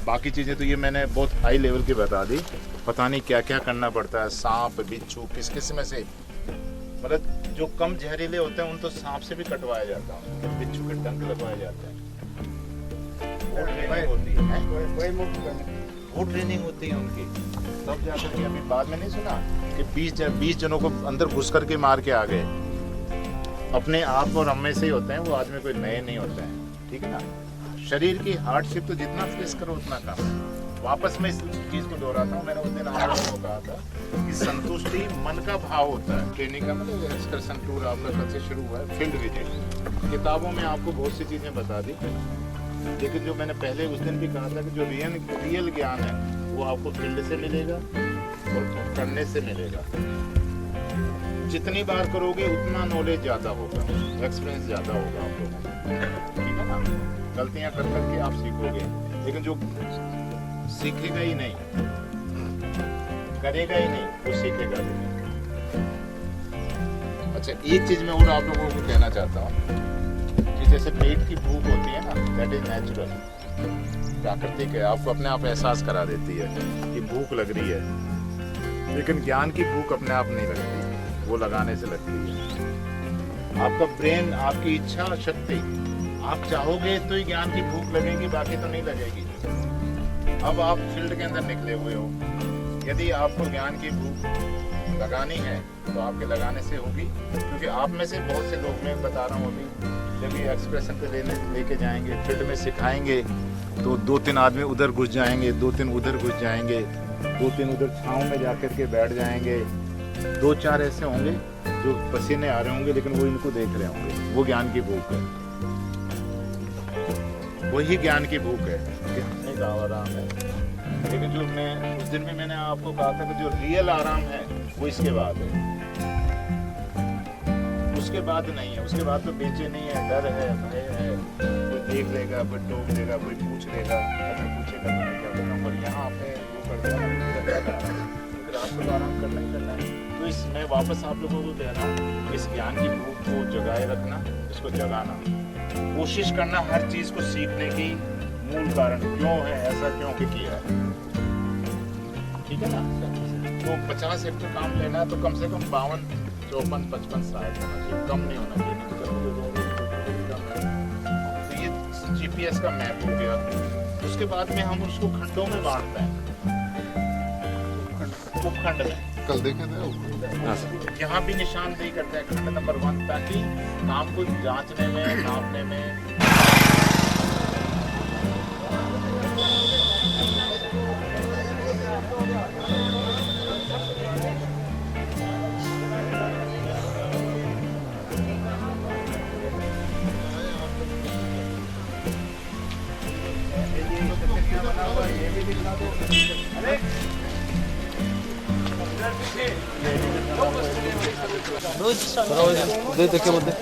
बाकी चीज़ें तो ये मैंने बहुत हाई लेवल की बता दी। पता नहीं क्या क्या करना पड़ता है, सांप बिच्छू किस किस्म से, मतलब जो कम जहरीले होते हैं उन तो सांप से भी कटवाया जाता है, बिच्छू के डंक लगवाए जाते हैं। वो ट्रेनिंग होती है, वो ट्रेनिंग होती है उनकी, तब जाकर के। अभी बाद में नहीं सुना कि 20 जनों को अंदर घुस करके मार के आ गए। अपने आप और अम्मे से ही होते हैं वो, आदमी कोई नए नहीं होते हैं, ठीक है ना। शरीर की हार्डशिप तो जितना फेस करो उतना कम है। वापस मैं इस चीज़ को दोहराता हूँ, मैंने उस दिन आप लोगों को कहा था कि संतुष्टि मन का भाव होता है। ट्रेनिंग का मतलब एक्सकर्शन टूर आपका कल से शुरू हुआ है, फील्ड विजिट। किताबों में आपको बहुत सी चीज़ें बता दी, लेकिन जो मैंने पहले उस दिन भी कहा था कि जो रियल ज्ञान है वो आपको फील्ड से मिलेगा और करने से मिलेगा। जितनी बार करोगे उतना नॉलेज ज़्यादा होगा, एक्सपीरियंस ज़्यादा होगा आप लोगों को, ठीक है ना। गलतियाँ कर करके आप सीखोगे, लेकिन जो सीखेगा ही नहीं, करेगा ही नहीं, वो सीखेगा भी नहीं। अच्छा, एक चीज़ मैं और आप लोगों को कहना चाहता हूँ कि जैसे पेट की भूख होती है ना, दैट इज नेचुरल, प्राकृतिक है, आपको अपने आप एहसास करा देती है कि भूख लग रही है। लेकिन ज्ञान की भूख अपने आप नहीं लगती, वो लगाने से लगती है। आपका ब्रेन, आपकी इच्छा शक्ति, आप चाहोगे तो ही ज्ञान की भूख लगेगी, बाकी तो नहीं लगेगी। अब आप फील्ड के अंदर निकले हुए हो, यदि आपको ज्ञान की भूख लगानी है तो आपके लगाने से होगी, क्योंकि आप में से बहुत से लोग, मैं बता रहा हूँ अभी, जब ये एक्सप्रेशन पे लेके जाएंगे, फील्ड में सिखाएंगे, तो 2-3 आदमी उधर घुस जाएंगे, 2-3 उधर घुस जाएंगे, 2-3 उधर छाँव में जाकर के बैठ जाएंगे। 2-4 ऐसे होंगे जो पसीने आ रहे होंगे, लेकिन वो इनको देख रहे होंगे। वो ज्ञान की भूख है, वही ज्ञान की भूख है, कितने का आराम है। लेकिन जो मैं उस दिन में मैंने आपको कहा था कि जो रियल आराम है वो इसके बाद है, उसके बाद नहीं है। उसके बाद तो बेचैनी है, डर है, भय है, कोई देख लेगा, कोई टोक लेगा, कोई पूछ लेगा, अगर पूछेगा तो मैं क्या बताऊँ। और यहाँ पे वो कर दिया, फिर आपको तो आराम करना ही करना है। तो मैं वापस आप लोगों को कह रहा हूँ, इस ज्ञान की भूख को जगाए रखना, इसको जगाना, कोशिश करना हर चीज को सीखने की। मूल कारण क्यों है, ऐसा क्यों किया है, ठीक है ना। तो 50 हेक्टेयर काम लेना है तो कम से कम 52, 54, 55 साल होना चाहिए, कम नहीं होना चाहिए। तो ये GPS का मैप हो गया। उसके बाद में हम उसको खंडों में बांटते हैं, उपखंड में। कल देखे थे यहाँ भी निशानदेही करते हैं खंड नंबर 1, ताकि काम को जांचने में, नापने में। देखिए मत ये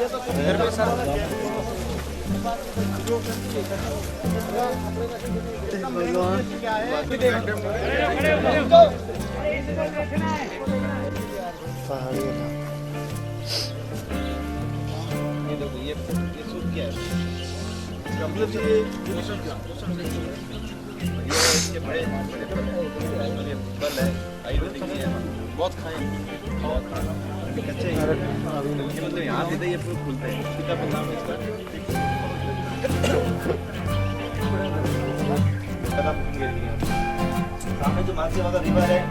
सूट क्या है, मतलब ये इसके बड़े फल है, आयुर्वेदिक है, बहुत खाए कच्चे मतलब यहाँ सीधे ये फूल फूलते हैं। सीता फल नाम है इसका। सामने जो मानसी वाला रिवर है,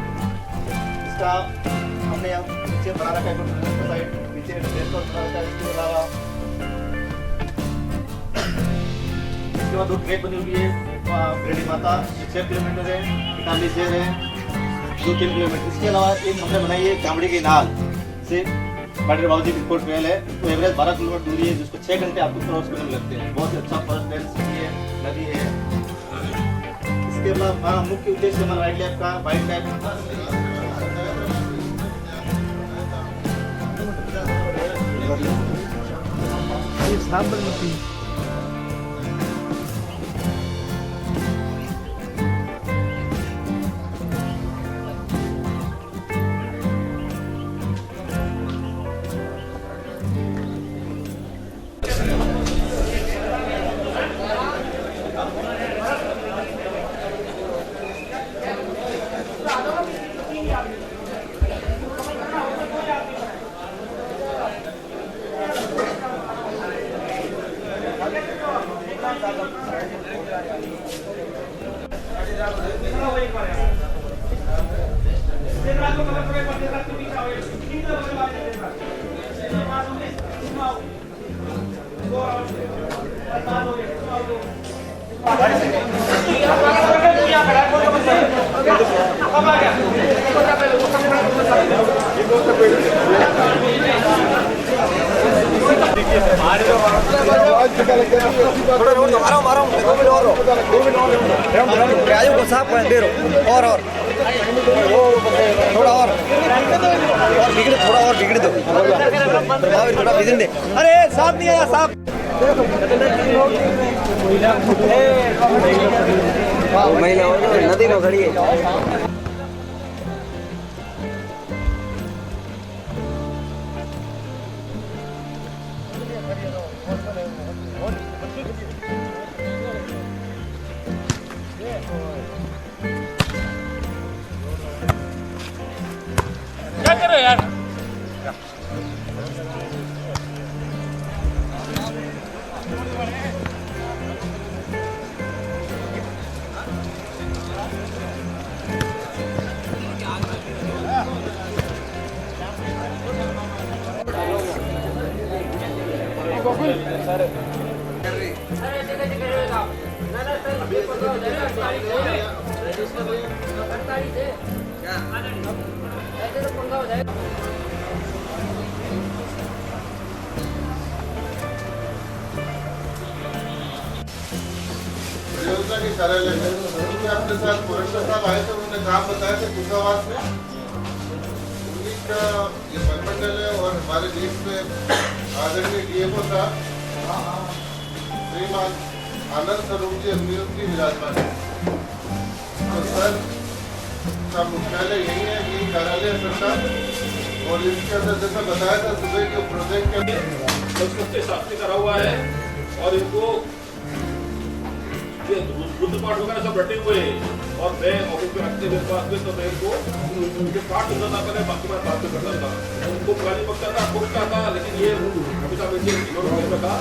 इसका हमने यहाँ नीचे बना रखा है, साइड पीछे बना रखा है। इसके अलावा इसके बाद 2 गेट बनी हुई है, रेडी माता 6 किलोमीटर है, किताबी शेर है 2-3 किलोमीटर। इसके अलावा एक हमने बनाई है कामड़ी की नाल से बाटर बाबूजी रिपोर्ट ट्रेल है, तो एवरेज 12 किलोमीटर दूरी है, जिसको 6 घंटे आपको क्रॉस करने लगते हैं। बहुत ही अच्छा फर्स्ट लेंस है, नदी है। इसके अलावा मुख्य उद्देश्य हमारा वाइल्ड लाइफ का, वाइल्ड लाइफ अरे साहब नहीं आया साहब महिला नदी में खड़ी है। क्या कर रहे हो यार? परियोजना के कार्यालय में अपने साथ फॉरेस्टर साहब आए थे, उन्होंने काम बताया था कुशावास में उन्हीं का ये मनमंडल है और हमारे देश में आदरणीय डीएफओ साहब श्रीमान आनंद स्वरूप जी अग्निहोत्र की विराजमान है। तो सर का मुख्यालय यही है, यही कार्यालय है सरकार, और इसके अंदर जैसा बताया था सुबह के प्रोजेक्ट के संस्कृति शास्त्री करा हुआ है और इनको ये रुद्र पाठ वगैरह सब रटे हुए हैं और मैं ऑफिस में रखते मेरे पास में तो मैं इनको उनके पाठ सुनना था, पहले बाकी मैं बात में करता था। उनको गाली बकता था, ठोकता था, लेकिन ये हमेशा मुझे इग्नोर में था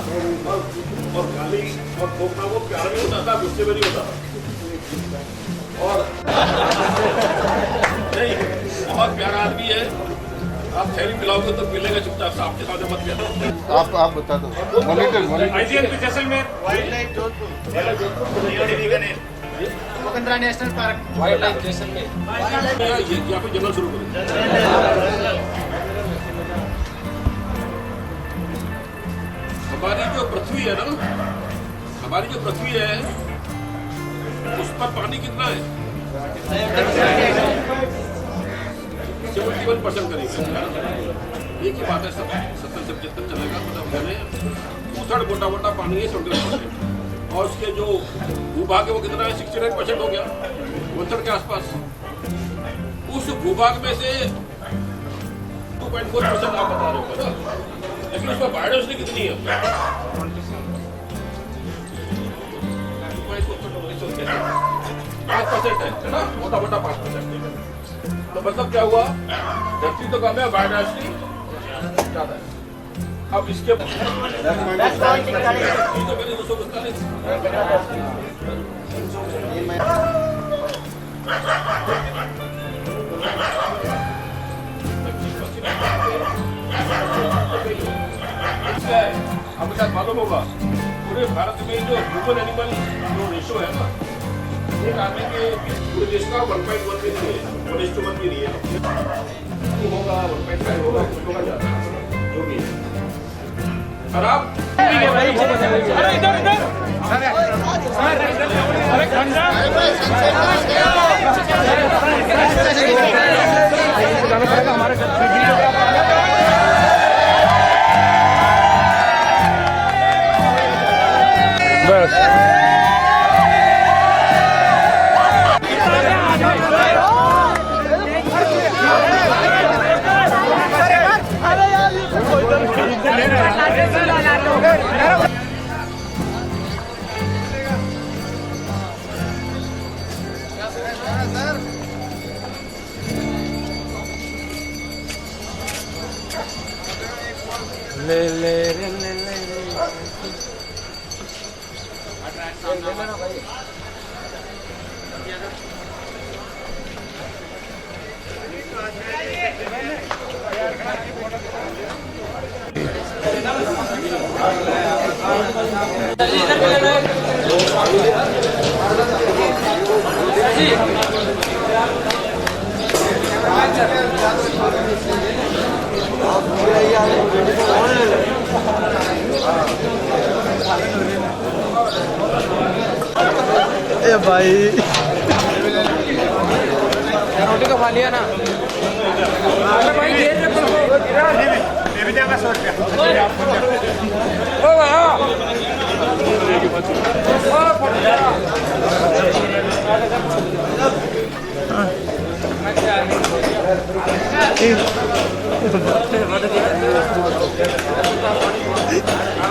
और गाली और ठोकना वो प्यार में होता था, गुस्से में नहीं होता था। और नहीं, बहुत प्यारा आदमी है। आप थैली पिलाओगे तो पिलेगा चुपचाप, आपके सामने मत पिलाओ। आप बता दो monitor IGNP Jaisalmer, wild life Jodhpur, Mukundra national park, wild life Jaisalmer, यहाँ पे जंगल शुरू करें। हमारी जो पृथ्वी है ना, हमारी जो पृथ्वी है उस पर पानी कितना है? 71% करेगा। एक ही बात है, सब 70-75 चलेगा, मतलब मैंने 2/3 मोटा पानी है 71%, और उसके जो भूभाग है वो कितना है? 69% हो गया, 1/3 के आसपास। उस भूभाग में से 2.4% आप बता रहे हो ना, लेकिन उसमें बायोडाइवर्सिटी कितनी है? 5% है ना, मोटा 5%। तो मतलब क्या हुआ, धरती तो कम है, बायोडाइवर्सिटी ज्यादा है। अब इसके आपके साथ मालूम होगा पूरे भारत में जो ह्यूमन एनिमल जो रेशो है ना, एक आदमी के पूरे देश का 1.1 भी नहीं है, 1:1 भी नहीं है। होगा 1.5 होगा, कुछ होगा ज्यादा, जो भी है। और आप ए भाई रोटी का खा लिया ना भाई ये भी जाएगा 100 रुपया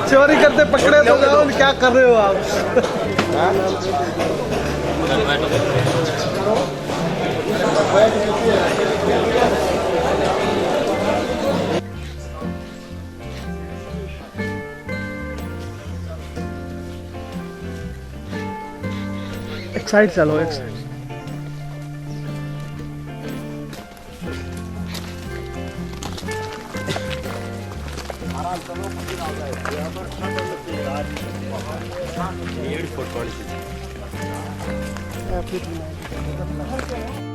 चोरी करते पकड़े तो जाओ, क्या कर रहे हो आप? एक साइड चलो, एक साइड। फुट